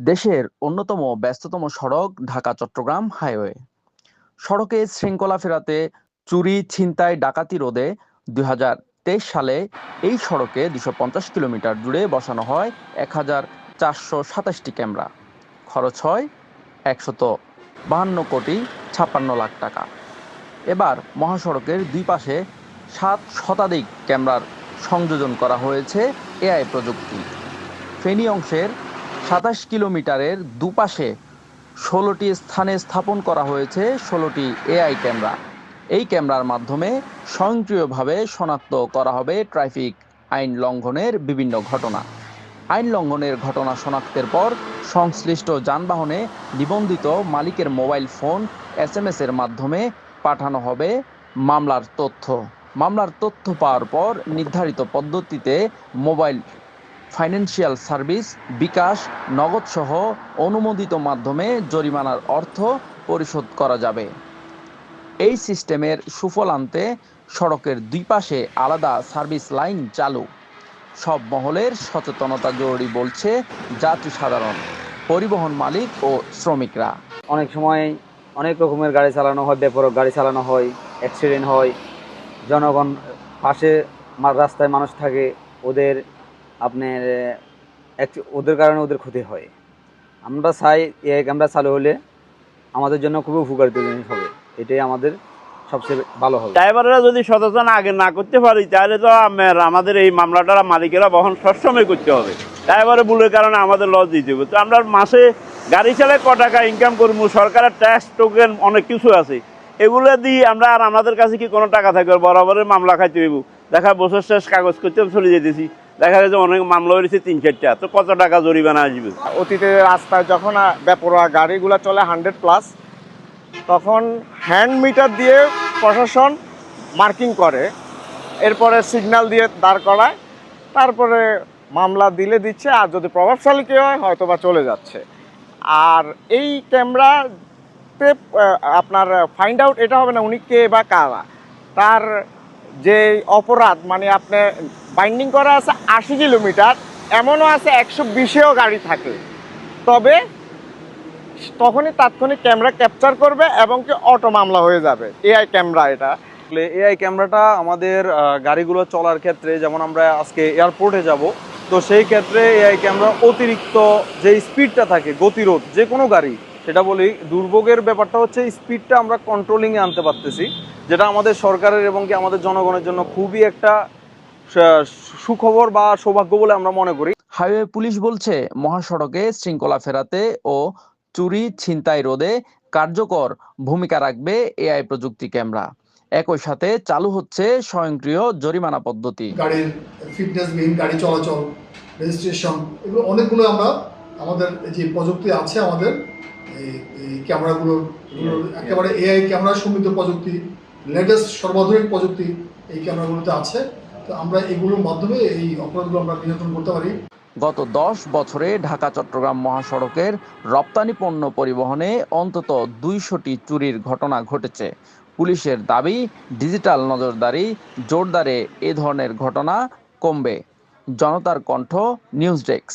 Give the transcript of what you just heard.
দেশের অন্যতম ব্যস্ততম সড়ক ঢাকা-চট্টগ্রাম হাইওয়ে। সড়কে শৃঙ্খলা ফেরাতে চুরি, ছিনতাই, ডাকাতি রোধে ২০২৩ সালে এই সড়কে ২৫০ কিলোমিটার জুড়ে বসানো হয় ১,৪২৭টি ক্যামেরা। খরচ হয় ১৫২ কোটি ৫৬ লাখ টাকা। এবার মহাসড়কের দুই পাশে ৭ শতাধিক ক্যামেরার সংযোজন করা হয়েছে এআই প্রযুক্তি। ফেনী অংশের ২৭ কিলোমিটারের দুপাশে ১৬টি স্থানে স্থাপন করা হয়েছে ১৬টি এআই ক্যামেরা। এই ক্যামেরার মাধ্যমে স্বয়ংক্রিয়ভাবে শনাক্ত করা হবে ট্রাফিক আইন লঙ্ঘনের বিভিন্ন ঘটনা। আইন লঙ্ঘনের ঘটনা শনাক্তের পর সংশ্লিষ্ট যানবাহনে নিবন্ধিত মালিকের মোবাইল ফোন এসএমএস এর মাধ্যমে পাঠানো হবে মামলার তথ্য। মামলার তথ্য পাওয়ার পর নির্ধারিত পদ্ধতিতে মোবাইল ফাইন্যান্সিয়াল সার্ভিস, বিকাশ, নগদসহ অনুমোদিত মাধ্যমে জরিমানার অর্থ পরিশোধ করা যাবে। এই সিস্টেমের সুফল আনতে সড়কের দুই পাশে আলাদা সার্ভিস লাইন চালু। সব মহলের সচেতনতা জরুরি বলছে যাত্রী সাধারণ, পরিবহন মালিক ও শ্রমিকরা। অনেক সময় অনেক রকমের গাড়ি চালানো হয়, বেপরোয়া গাড়ি চালানো হয়, অ্যাক্সিডেন্ট হয়। জনগণ পাশে রাস্তায় মানুষ থাকে, ওদের আপনার ওদের কারণে ওদের ক্ষতি হয়। আমরা চাই এই ক্যামেরা চালু হলে আমাদের জন্য খুবই উপকারিত জিনিস হবে, এটাই আমাদের সবচেয়ে ভালো হবে। ড্রাইভাররা যদি সচেতন আগে না করতে পারি তাহলে তো আমাদের এই মামলাটা মালিকেরা বহন সবসময় করতে হবে। ড্রাইভারের ভুলের কারণে আমাদের লস দিতে হবে। তো আমরা মাসে গাড়ি চালায় ক টাকা ইনকাম করবো, সরকারের ট্যাক্স টোকেন অনেক কিছু আছে, এগুলো দিয়ে আমরা আর আমাদের কাছে কি কোনো টাকা থাকবে? বরাবরের মামলা খাইতে হইব। দেখা বছর শেষ কাগজ করতে চলে যেতেছি, দেখা যাচ্ছে অনেক মামলা হয়েছে ৩-৪টা, তো কত টাকা জরিমানা আসবে? অতীতে রাস্তায় যখন বেপরোয়া গাড়িগুলো চলে 100+, তখন হ্যান্ড মিটার দিয়ে প্রশাসন মার্কিং করে, এরপরে সিগন্যাল দিয়ে দাঁড় করায়, তারপরে মামলা দিলে দিচ্ছে, আর যদি প্রভাবশালী কেউ হয় হয়তো বা চলে যাচ্ছে। আর এই ক্যামেরাতে আপনার ফাইন্ড আউট এটা হবে না উনি কে বা কারা, তার যে অপরাধ, মানে আপনার বাইন্ডিং করা আছে ৮০ কিলোমিটার, এমনও আছে ১২০-এও গাড়ি থাকে, তবে তখনই তাৎক্ষণিক ক্যামেরা ক্যাপচার করবে এবং কি অটো মামলা হয়ে যাবে। এআই ক্যামেরা এটা। এআই ক্যামেরাটা আমাদের গাড়িগুলো চলার ক্ষেত্রে, যেমন আমরা আজকে এয়ারপোর্টে যাব, তো সেই ক্ষেত্রে এআই ক্যামেরা অতিরিক্ত যে স্পিডটা থাকে, গতিরোধ যে কোনো গাড়ি, সেটা বলি, দুর্ভোগের ব্যাপারটা হচ্ছে স্পিডটা আমরা কন্ট্রোলিংয়ে আনতে পারতেছি, যেটা আমাদের সরকারের এবং কি আমাদের জনগণের জন্য খুবই একটা সুখবর বা সৌভাগ্য বলে আমরা মনে করি। হাইওয়ে পুলিশ বলছে, মহাসড়কে শৃঙ্খলা ফেরাতে ও চুরি, ছিনতাই রোধে কার্যকর ভূমিকা রাখবে এআই প্রযুক্তি ক্যামেরা। একই সাথে চালু হচ্ছে স্বয়ংক্রিয় জরিমানা পদ্ধতি। গাড়ির ফিটনেসবিহীন গাড়ি চলাচল, রেজিস্ট্রেশন, এগুলো অনেকগুলো আমরা আমাদের যে প্রযুক্তি আছে আমাদের এই ক্যামেরাগুলো, একেবারে এআই ক্যামেরা সমৃদ্ধ প্রযুক্তি, লেটেস্ট সর্বাধুনিক প্রযুক্তি এই ক্যামেরাগুলোতে আছে। তো আমরা এগুলোর মাধ্যমে এই অপরাধগুলো আমরা নিয়ন্ত্রণ করতে পারি। গত ১০ বছরে ঢাকা-চট্টগ্রাম মহাসড়কের রপ্তানি পণ্য পরিবহনে অন্তত ২০০টি চুরির ঘটনা ঘটেছে। পুলিশের দাবি, ডিজিটাল নজরদারি জোরদারে এ ধরনের ঘটনা কমবে। জনতার কণ্ঠ, নিউজ ডেস্ক।